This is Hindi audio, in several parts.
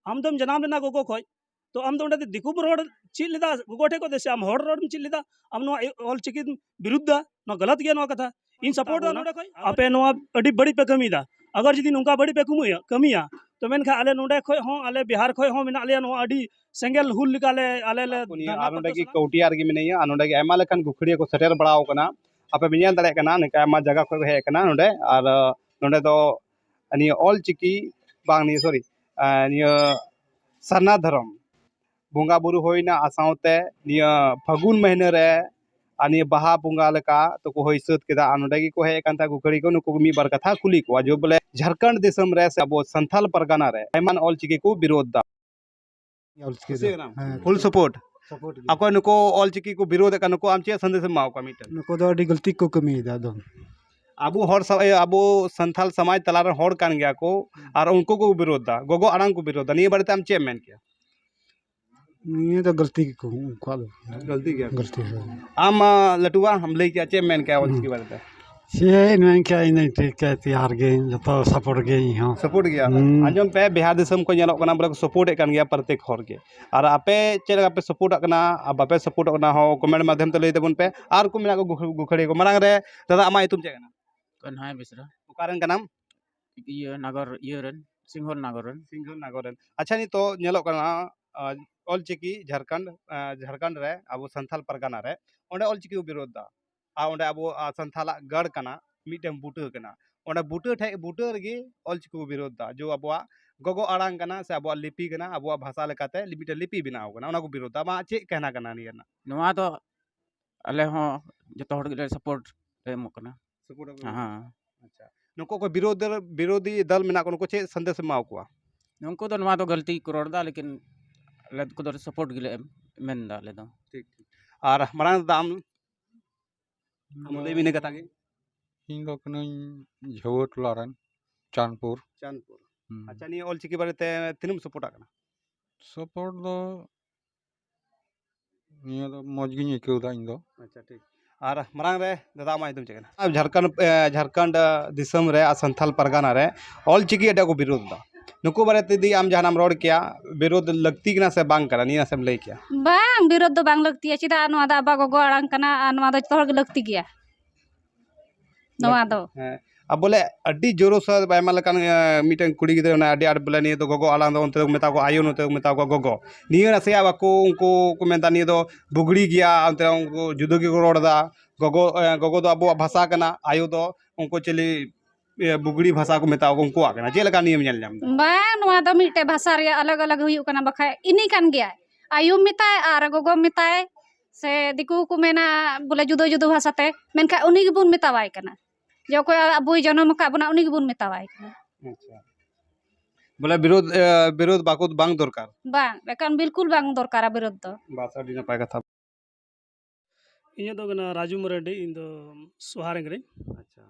आम दम जनाम लेना गोगो खोज तो आम दो उंडे दिकु रोड चीज लेदा गोगो ठे को देसे आम होड़ रोड चीज लेदा आम नो ऑल चिकी विरुद्ध नो गलत गया नो कथा इन सपोर्ट दा नोडे खोज आपे नो अडी बड़ी पे कमी दा अगर जदी नुका बड़ी पे कमिया तो मेनखा आले नोडे खोज हो आले बिहार खोज हो मेना ले नो अडी सेंगल हुल लिकाले आले ले नोडे की कौटियार की मिनिया नोडे की एमा लेखन गुखड़िया को सेटेल बड़ाव कना आपे बिनिया दड़े कना निका एमा जगह को हे कना नोडे और नोडे दो अनि ऑल चिकी बांग नि सॉरी निया सरना धर्म बुंगा बुरु होइना आसावते निया फागुन महीने रे अनि बाहा बुंगा लेका तो को होइसत केदा नोडे की को हे कांता गुखड़ी को नुको मी बार कथा कुली को जो बोले झारखंड देशम रे से अबो संथाल परगना रे एमान ऑल चिकी को विरोध दा full support ako nuko all chiki ko विरोध का नुको आम चे संदेश माव का मीटर नुको दो अडी गलती को कमी दा दो आबो हर आबो संथाल समाज तलार हर कान गया को और उनको को विरोध दा गोगो आड़ांग को विरोध दा निये बारे आम चे मेन किया ये तो गलती को उनको गलती क्या गलती है आम लटुआ हम ले किया चे मेन क्या all chiki बारे से इनमें क्या इन ठीक है तैयार गे जो सपोर्ट गे हां सपोर्ट गया आंजम पे बिहार दिसम को नेलो कना बोले सपोर्ट कान गया प्रत्येक हर के और आपे चे लगा पे सपोर्ट कना अब बापे सपोर्ट कना हो कमेंट माध्यम ते लई देबन पे आर को मेना को गुखड़ी को मांग रे दादा आमा इतुम चे कना कन्हाय बिसरा कारण का नाम ये नगर येरन सिंघल नागरन अच्छा नी तो नेलो कना ऑल चिकी झारखंड रे अब संथाल परगना रे ओंडे ऑल चिकी विरोध दा आ ओंडे अब संथाला गढ़ कना मिटम बुटे कना ओंडे बुटे रगे ऑल चिकी विरोध दा जो अब गोगो आड़ांग कना से अब लिपि कना अब भाषा लेकाते लिमिटेड लिपि बनाव कना ओना को विरोध दा मा चे कहना कना नियना नवा तो अले हो जतो हड़ के सपोर्ट एम कना सपोर्ट हां अच्छा नुको को विरोधी दल मेना को चे संदेश माव को नुको तो नवा तो गलती करोड़ दा लेकिन ले को तो सपोर्ट गिले मेन दा ले दो ठीक और मारांग दाम मुदे बिने कथा के इन दो कन झोट टोलारन चांदपुर अच्छा नी ऑल चिकी बारे ते तिनुम सपोर्ट कना सपोर्ट दो निया दो मौजगी केउ दा इन दो अच्छा ठीक और मारांग रे दादा मा तुम चेकना अब झारखंड दिसम रे संथाल परगना रे ऑल चिकी एटा को विरोध दा नुको बारे ते दी आम जहानाम रोड किया विरोध लगती कना से बांग करा निया सेम लई किया बांग विरोध दो बांग लगती है चिदा नवा दा बा गोगो आड़ांग कना नवा दा तोहर लगती गया नवा दो अब बोले अड्डी जोरो सा बायमा लकान मीटिंग कुड़ी गिदरे ना अड्डी बोले निये तो गोगो आलांग दो उनते मेता को आयो नते मेता को गोगो निये से या को उनको को मेता निये तो बुगड़ी गया उनते उनको जुदो की रोड दा गोगो दो अबो भाषा कना आयो दो उनको चली बुगड़ी भाषा को मेता को उनको आकना जे लका नियम नेल जाम बांग नवा दो मिटे भाषा रे अलग अलग हुई कना बखा इनी कान गया आयो मिताय आर गोगो मिताय से दिकु को मेना बोले जुदो जुदो भाषा ते मेनखा उनी के बुन मितावाय कना जो कोई अबु जन्म का बना उनी के बुन मितावाय कना अच्छा बोले विरोध बाको बांग दरकार बांग बेकान बिल्कुल बांग दरकार विरोध दो भाषा दी नपाय कथा इन दो गना राजू मरांडी इन दो सुहारेंग रे अच्छा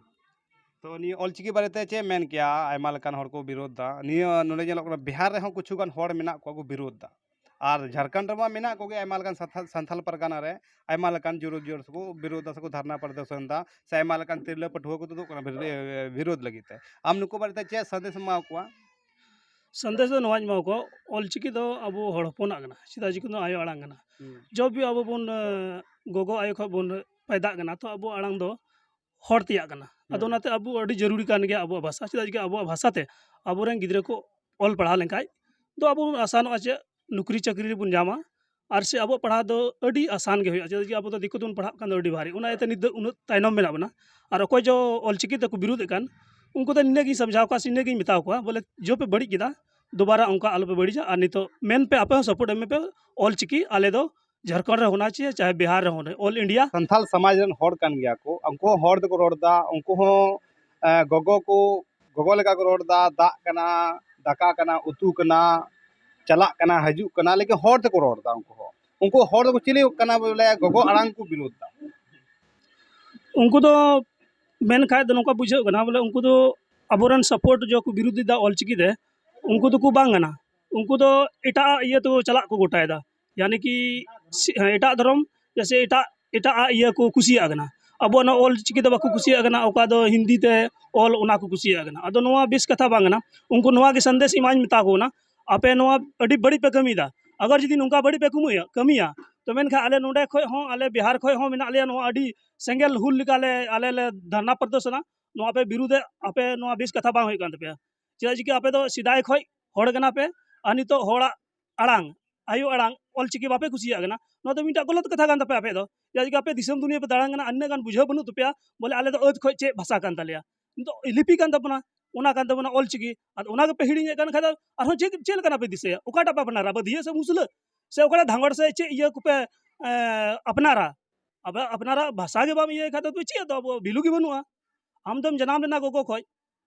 तो नी ऑल चिकी बारे ते चे मेन किया आयमा लकान हर को विरोध दा निया नोले जेलो बिहार रे हो कुछ गान हर मेना को विरोध दा और झारखंड रमा मेना को आयमा लकान संथाल परगना रे आयमा लकान जोर को विरोध दा को धरना प्रदर्शन दा से आयमा लकान तिरले पठुआ को तो विरोध लगिते आम नुको बारे ते चे संदेश मा को संदेश दो नवाज माव को ऑल चिकी दो अब हड़पना गना चिदा जिको आयो आड़ांग गना जब भी अब बन गोगो आयो ख बन पैदा गना तो अब आड़ांग दो हड़ तिया गना अदो नाते अब अडी जरूरी कान गया अब भाषा चिदा जिको अब भाषा ते अब रेन गिद्रे को ऑल पढ़ा लेखाय तो अब आसान आचे नौकरी चाकरी बुन जामा और से अब पढ़ा दो अडी आसान के चिदा जिको अब तो दिक्कत बन पढ़ा कान अडी भारी उना एते निद उन तायनम मेना बना और अकोय जो ऑल चिकी तक विरोध कान उनको तो निने की समझाव का सिने की मिताव को बोले जो पे बड़ी किदा दोबारा उनका आलो पे बड़ी जा और नहीं तो मेन पे आप सपोर्ट एम पे ऑल चिकी आले दो झारखंड रे होना चाहिए चाहे बिहार रे होना ऑल इंडिया संथाल समाज रन हड़ कान गया को उनको हड़ को रोडदा उनको हो गोगो लेका को रोडदा दा कना दाका कना उतु कना चला कना हजू कना लेकिन हड़ को रोडदा उनको हड़ को चिली कना बोले गोगो आड़ांग को विरोध दा उनको तो मेन खाय दो नोका बुझे कना बोले उनको तो अबोरन सपोर्ट जो को विरोधी दा ऑल चिकी दे उनको तो को बांग गना उनको तो एटा ये तो चला को गोटायदा यानी कि एटा धर्म जैसे एटा ये को कुसिया गना अब ना ऑल चिकी बाको कुसिया गना ओका दो हिंदी ते ऑल उना को कुसिया गना अदो नोवा बेस कथा बांगना उनको नोवा के संदेश इमाज मिता को ना आपे नोआ अड़ी बड़ी पे कमीदा अगर जुदी नुंका बड़ी पे कमिया तो मेनखा आले नोडे खय हों आले बिहार खय हों मेना लेया नोआ अड़ी सेंगेल हुल लिकाले आले ले धरना प्रदर्शना नोआ पे विरुद्धे आपे नोआ बेस कथा बांग होय कान तपेया चेदा जिके आपे दो सिदाय खय हड़ कना पे अनितो होड़ा अड़ांग आयु अड़ांग ऑलचिकी बापे कुसिया गना नोआ तो मिटा गलत कथा कान तपे आपे दो चेदा जिके आपे दिसम दुनिया पे दाड़ांग गना अन्य गान बुझाव बनु तपेया बोले आले दो अत खय चे भाषा कान तलेया तो लिपि कान तपना ओना कान तपना ऑलचिकी आद ओना के पे हिडिंग कान खादा आरो चे चेल कना पे दिसेया ओकाटा पे अपनारा बधिया से मुसले से ओकड़ा धांगड़ से चे ये कुपे अपनारा अब अपनारा भाषा के बाम ये खाता तो चे तो अब बिलु की बनुआ आम दम जनाम लेना गोगो खय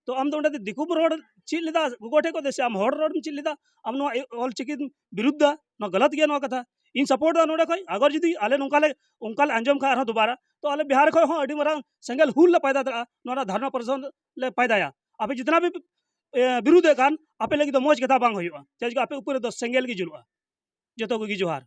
तो आम तो ओंडे दिकु रोड चीज लेदा गोगो ठे को देसे आम हड़ रोड चीज लेदा आम नो ऑलचिकी विरुद्ध नो गलत गया नो कथा इन सपोर्ट दा नोडे खय अगर जुदी आले नोंकाले उनकाले अंजम खा आरो दोबारा तो आले बिहार खय हो अडी मरांग सेंगल हुल ले पैदा दरा नोरा धर्ना प्रदर्शन ले पैदाया आपे जितना भी विरुद्ध कान आपे लगी तो मौज कथा बांग होयुआ चेज आपे ऊपर दो सेंगल की जुलुआ जतो को की जोहार।